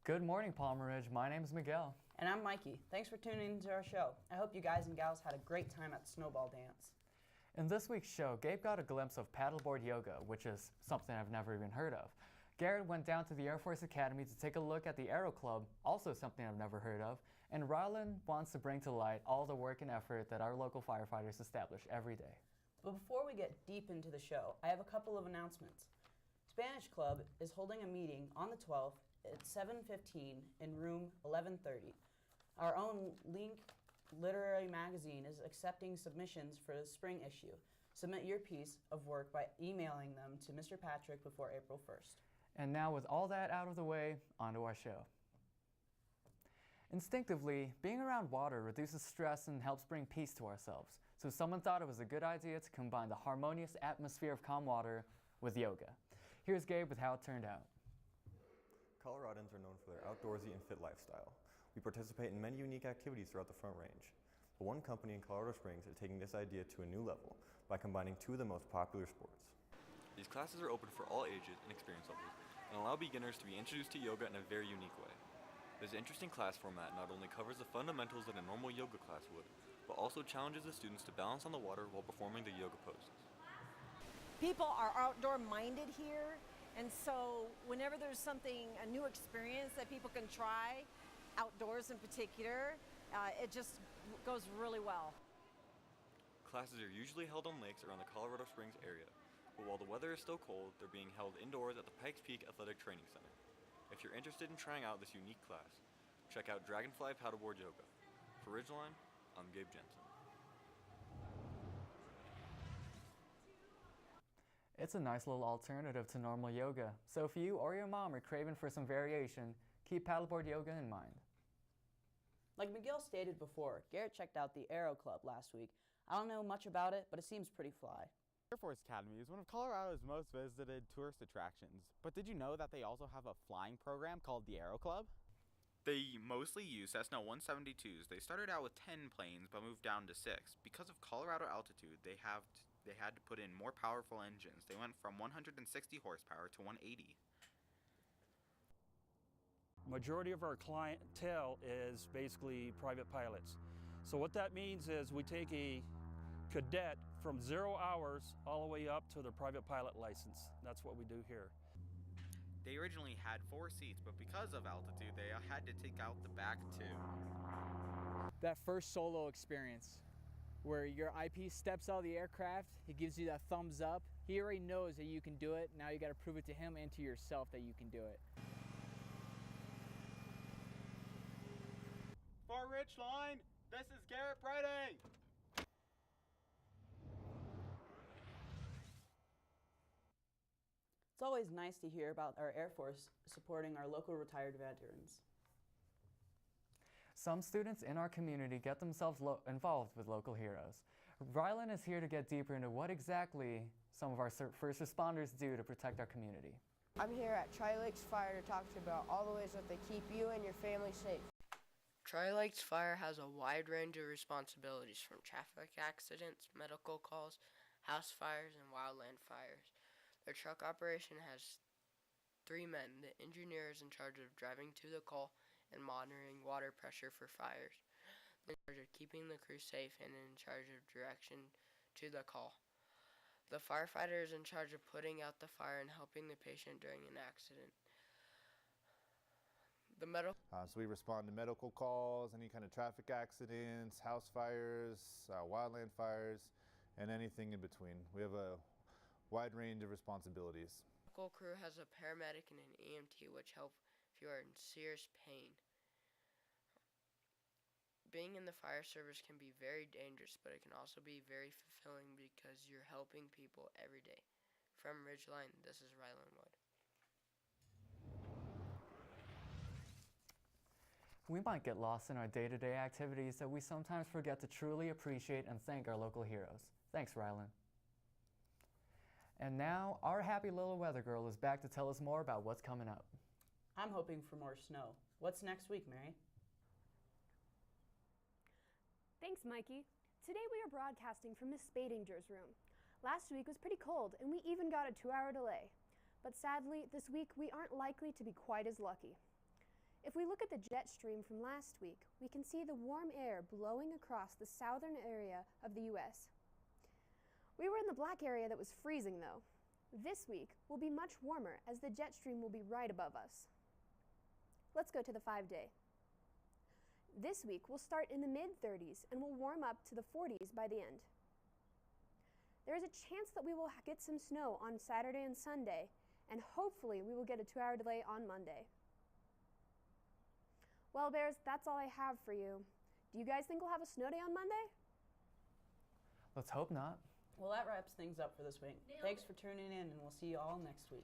Good morning, Palmer Ridge. My name is Miguel. And I'm Mikey. Thanks for tuning into our show. I hope you guys and gals had a great time at Snowball Dance. In this week's show, Gabe got a glimpse of paddleboard yoga, which is something I've never even heard of. Garrett went down to the Air Force Academy to take a look at the Aero Club, also something I've never heard of. And Rylan wants to bring to light all the work and effort that our local firefighters establish every day. But before we get deep into the show, I have a couple of announcements. Spanish Club is holding a meeting on the 12th at 7:15 in room 1130. Our own Link Literary Magazine is accepting submissions for the spring issue. Submit your piece of work by emailing them to Mr. Patrick before April 1st. And now with all that out of the way, onto our show. Instinctively, being around water reduces stress and helps bring peace to ourselves. So someone thought it was a good idea to combine the harmonious atmosphere of calm water with yoga. Here's Gabe with how it turned out. Coloradans are known for their outdoorsy and fit lifestyle. We participate in many unique activities throughout the Front Range. But one company in Colorado Springs is taking this idea to a new level by combining two of the most popular sports. These classes are open for all ages and experience levels and allow beginners to be introduced to yoga in a very unique way. This interesting class format not only covers the fundamentals that a normal yoga class would, but also challenges the students to balance on the water while performing the yoga poses. People are outdoor minded here, and so whenever there's a new experience that people can try, outdoors in particular, it just goes really well. Classes are usually held on lakes around the Colorado Springs area, but while the weather is still cold, they're being held indoors at the Pikes Peak Athletic Training Center. If you're interested in trying out this unique class, check out Dragonfly Paddleboard Yoga. For Ridgeline, I'm Gabe Jensen. It's a nice little alternative to normal yoga, so if you or your mom are craving for some variation, keep paddleboard yoga in mind. Like Miguel stated before, Garrett checked out the Aero Club last week. I don't know much about it, but it seems pretty fly. Air Force Academy is one of Colorado's most visited tourist attractions, but did you know that they also have a flying program called the Aero Club? They mostly use Cessna 172s. They started out with 10 planes but moved down to 6. Because of Colorado altitude, they had to put in more powerful engines. They went from 160 horsepower to 180. Majority of our clientele is basically private pilots. So what that means is we take a cadet from 0 hours all the way up to their private pilot license. That's what we do here. They originally had 4 seats, but because of altitude, they had to take out the back 2. That first solo experience where your IP steps out of the aircraft, he gives you that thumbs up. He already knows that you can do it. Now you got to prove it to him and to yourself that you can do it. For Ridgeline, this is Garrett Brady. It's always nice to hear about our Air Force supporting our local retired veterans. Some students in our community get themselves involved with local heroes. Rylan is here to get deeper into what exactly some of our first responders do to protect our community. I'm here at Tri-Lakes Fire to talk to you about all the ways that they keep you and your family safe. Tri-Lakes Fire has a wide range of responsibilities from traffic accidents, medical calls, house fires, and wildland fires. Their truck operation has 3 men. The engineer is in charge of driving to the call and monitoring water pressure for fires. In charge of keeping the crew safe and in charge of direction to the call. The firefighter is in charge of putting out the fire and helping the patient during an accident. So we respond to medical calls, any kind of traffic accidents, house fires, wildland fires, and anything in between. We have a wide range of responsibilities. The medical crew has a paramedic and an EMT which help if you are in serious pain. Being in the fire service can be very dangerous, but it can also be very fulfilling because you're helping people every day. From Ridgeline, this is Rylan Wood. We might get lost in our day-to-day activities that we sometimes forget to truly appreciate and thank our local heroes. Thanks, Rylan. And now, our happy little weather girl is back to tell us more about what's coming up. I'm hoping for more snow. What's next week, Mary? Thanks, Mikey. Today we are broadcasting from Miss Spadinger's room. Last week was pretty cold, and we even got a 2-hour delay. But sadly, this week we aren't likely to be quite as lucky. If we look at the jet stream from last week, we can see the warm air blowing across the southern area of the U.S. We were in the black area that was freezing, though. This week will be much warmer as the jet stream will be right above us. Let's go to the 5-day. This week will start in the mid-30s and will warm up to the 40s by the end. There is a chance that we will get some snow on Saturday and Sunday, and hopefully we will get a 2-hour delay on Monday. Well, Bears, that's all I have for you. Do you guys think we'll have a snow day on Monday? Let's hope not. Well, that wraps things up for this week. Thanks for tuning in, and we'll see you all next week.